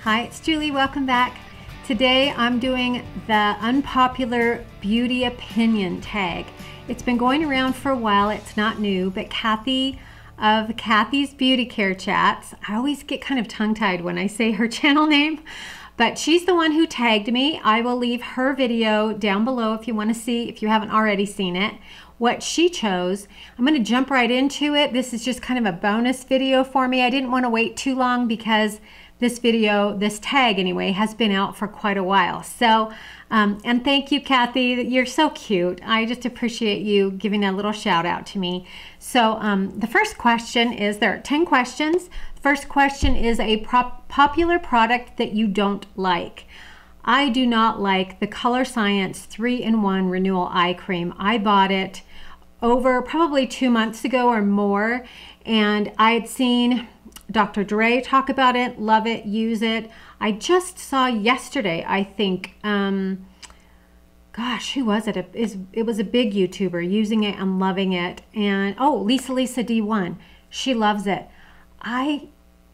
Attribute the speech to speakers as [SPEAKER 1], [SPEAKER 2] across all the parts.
[SPEAKER 1] Hi, it's Julie. Welcome back. Today I'm doing the unpopular beauty opinion tag. It's been going around for a while. It's not new, but Kathy of Kathy's Beauty Care Chats. I always get kind of tongue-tied when I say her channel name, but she's the one who tagged me. I will leave her video down below if you want to see, if you haven't already seen it, what she chose. I'm going to jump right into it. This is just kind of a bonus video for me. I didn't want to wait too long because this video, this tag anyway, has been out for quite a while. So, and thank you, Kathy. You're so cute. I just appreciate you giving a little shout out to me. So the first question is, there are 10 questions. The first question is a popular product that you don't like. I do not like the Color Science 3-in-1 Renewal Eye Cream. I bought it over probably 2 months ago or more, and I had seen Dr. Dre talk about it, love it, use it. I just saw yesterday, I think, gosh, who was it? It was a big YouTuber using it and loving it. And oh, Lisa D1, she loves it. I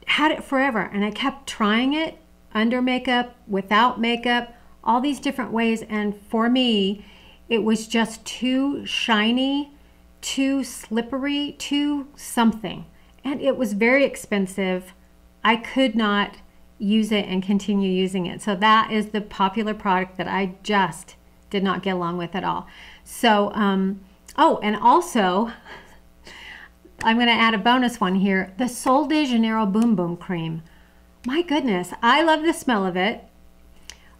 [SPEAKER 1] had it forever and I kept trying it under makeup, without makeup, all these different ways. And for me, it was just too shiny, too slippery, too something. And it was very expensive. I could not use it and continue using it. So that is the popular product that I just did not get along with at all. So, oh, and also, I'm going to add a bonus one here. The Sol de Janeiro Boom Boom Cream. My goodness, I love the smell of it.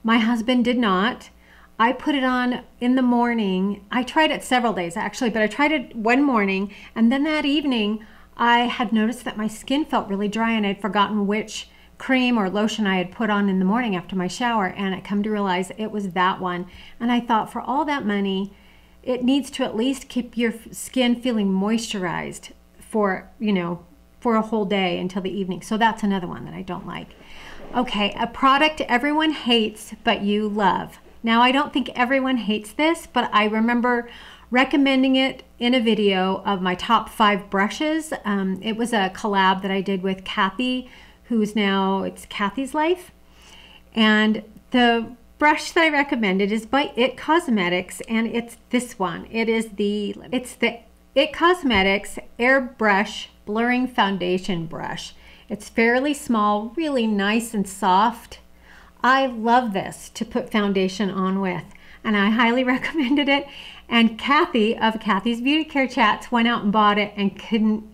[SPEAKER 1] My husband did not. I put it on in the morning. I tried it several days actually, but I tried it one morning, and then that evening, I had noticed that my skin felt really dry and I'd forgotten which cream or lotion I had put on in the morning after my shower, and I come to realize it was that one. And I thought, for all that money, it needs to at least keep your skin feeling moisturized for, you know, for a whole day until the evening. So that's another one that I don't like. Okay, a product everyone hates but you love. Now, I don't think everyone hates this, but I remember recommending it in a video of my top 5 brushes. It was a collab that I did with Kathy, who's now, it's Kathy's Life. And the brush that I recommended is by IT Cosmetics, and it's this one. It's the IT Cosmetics Airbrush Blurring Foundation Brush. It's fairly small, really nice and soft. I love this to put foundation on with, and I highly recommended it. And Kathy of Kathy's Beauty Care Chats went out and bought it and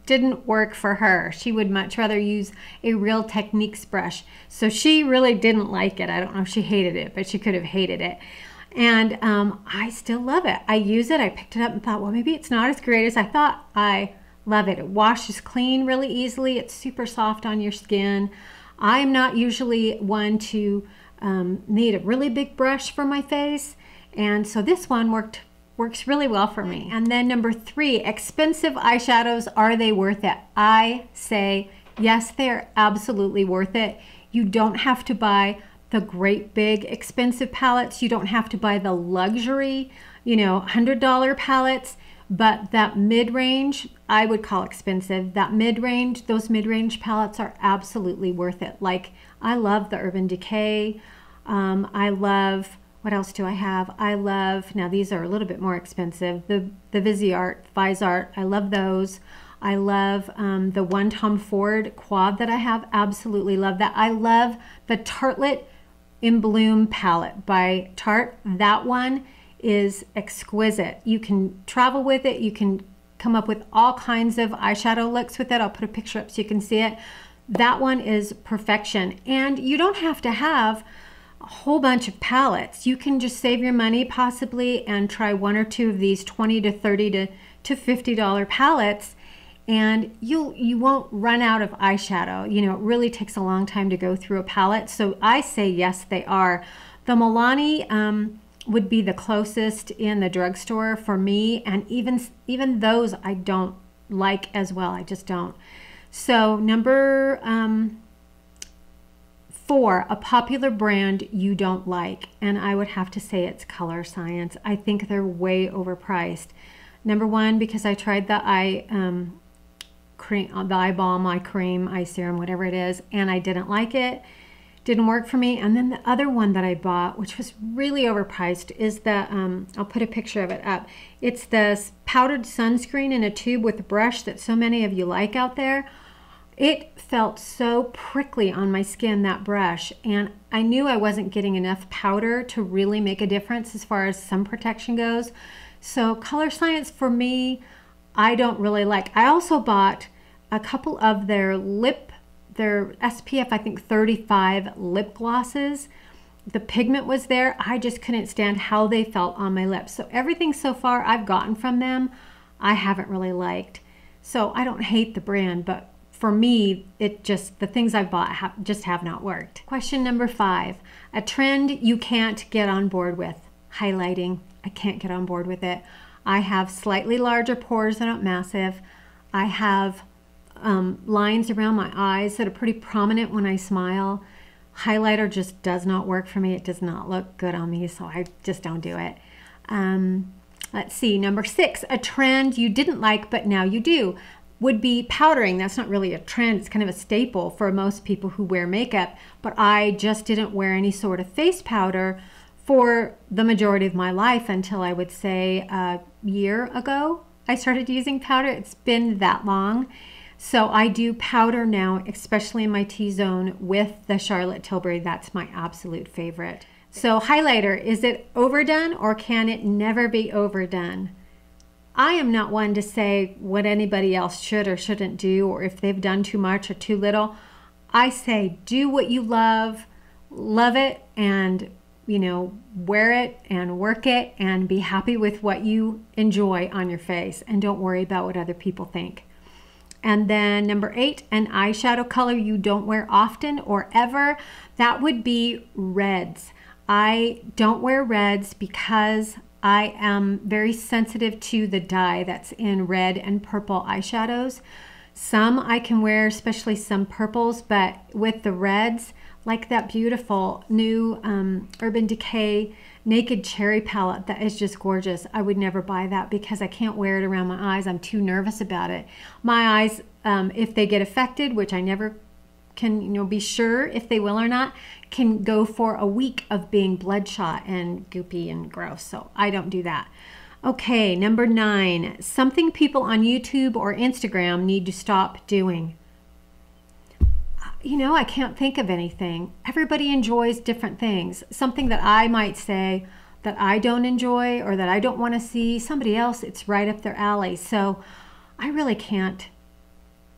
[SPEAKER 1] didn't work for her. She would much rather use a Real Techniques brush. So she really didn't like it. I don't know if she hated it, but she could have hated it. And I still love it. I use it. I picked it up and thought, well, maybe it's not as great as I thought. I love it. It washes clean really easily. It's super soft on your skin. I'm not usually one to need a really big brush for my face. And so this one works really well for me. And then number 3, expensive eyeshadows, are they worth it? I say yes, they're absolutely worth it. You don't have to buy the great big expensive palettes. You don't have to buy the luxury, you know, $100 palettes, but that mid-range, I would call expensive. That mid-range, those mid-range palettes are absolutely worth it. Like, I love the Urban Decay. I love, what else do I have? I love, now these are a little bit more expensive, the Viseart, I love those. I love the one Tom Ford quad that I have, absolutely love that. I love the Tartlettte in Bloom palette by Tarte. That one is exquisite. You can travel with it. You can come up with all kinds of eyeshadow looks with it. I'll put a picture up so you can see it. That one is perfection. And you don't have to have a whole bunch of palettes. You can just save your money possibly and try 1 or 2 of these $20 to $30 to $50 palettes, and you won't run out of eyeshadow. You know, it really takes a long time to go through a palette. So I say yes, they are. The Milani would be the closest in the drugstore for me, and even those I don't like as well. I just don't. So number 4, a popular brand you don't like, and I would have to say it's Color Science. I think they're way overpriced. Number 1, because I tried the eye cream, the eye balm, eye cream, eye serum, whatever it is, and I didn't like it. Didn't work for me. And then the other one that I bought, which was really overpriced, is the, I'll put a picture of it up. It's this powdered sunscreen in a tube with a brush that so many of you like out there. It felt so prickly on my skin, that brush, and I knew I wasn't getting enough powder to really make a difference as far as sun protection goes. So Color Science for me, I don't really like. I also bought a couple of their SPF, I think 35 lip glosses. The pigment was there. I just couldn't stand how they felt on my lips. So everything so far I've gotten from them, I haven't really liked. So I don't hate the brand, but for me, the things I've bought just have not worked. Question number 5, a trend you can't get on board with. Highlighting. I can't get on board with it. I have slightly larger pores, they're not massive. I have lines around my eyes that are pretty prominent when I smile. Highlighter just does not work for me. It does not look good on me, so I just don't do it. Let's see, number 6, a trend you didn't like but now you do would be powdering. That's not really a trend. It's kind of a staple for most people who wear makeup, but I just didn't wear any sort of face powder for the majority of my life until I would say a year ago I started using powder. It's been that long. So I do powder now, especially in my T-zone with the Charlotte Tilbury. That's my absolute favorite. So highlighter, is it overdone or can it never be overdone? I am not one to say what anybody else should or shouldn't do, or if they've done too much or too little. I say do what you love it, and wear it and work it and be happy with what you enjoy on your face, and don't worry about what other people think. And then number 8, an eyeshadow color you don't wear often or ever. That would be reds. I don't wear reds because I am very sensitive to the dye that's in red and purple eyeshadows. Some I can wear, especially some purples, but with the reds, like that beautiful new Urban Decay Naked Cherry palette, that is just gorgeous. I would never buy that because I can't wear it around my eyes. I'm too nervous about it. My eyes, if they get affected, which I never can be sure if they will or not, can go for a week of being bloodshot and goopy and gross. So I don't do that. Okay, number 9, something people on YouTube or Instagram need to stop doing. I can't think of anything. Everybody enjoys different things. Something that I might say that I don't enjoy or that I don't want to see, somebody else, it's right up their alley. So I really can't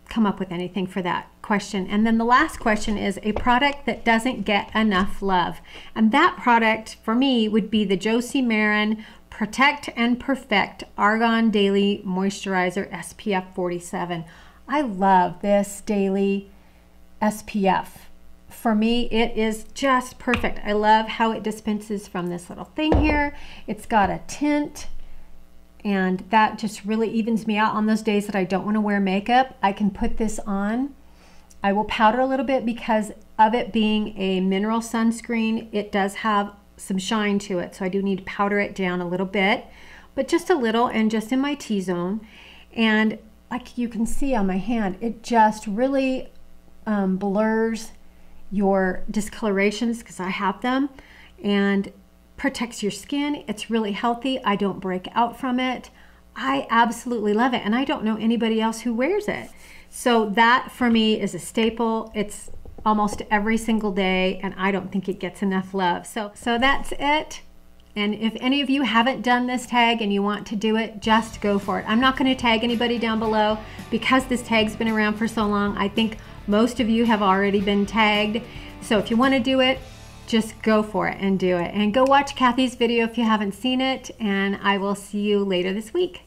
[SPEAKER 1] come up with anything for that question. And then the last question is a product that doesn't get enough love. And that product for me would be the Josie Maran Protect and Perfect Argan Daily Moisturizer SPF 47. I love this daily SPF. For me, it is just perfect. I love how it dispenses from this little thing here. It's got a tint, and that just really evens me out on those days that I don't want to wear makeup. I can put this on. I will powder a little bit because of it being a mineral sunscreen. It does have some shine to it, so I do need to powder it down a little bit, but just a little, and just in my T-zone. And like you can see on my hand, it just really blurs your discolorations, because I have them, and protects your skin. It's really healthy. I don't break out from it. I absolutely love it, and I don't know anybody else who wears it. So that for me is a staple. It's almost every single day, and I don't think it gets enough love. So that's it. And if any of you haven't done this tag and you want to do it, just go for it. I'm not going to tag anybody down below because this tag's been around for so long. I think most of you have already been tagged. So if you want to do it, just go for it and do it. And go watch Kathy's video if you haven't seen it, and I will see you later this week.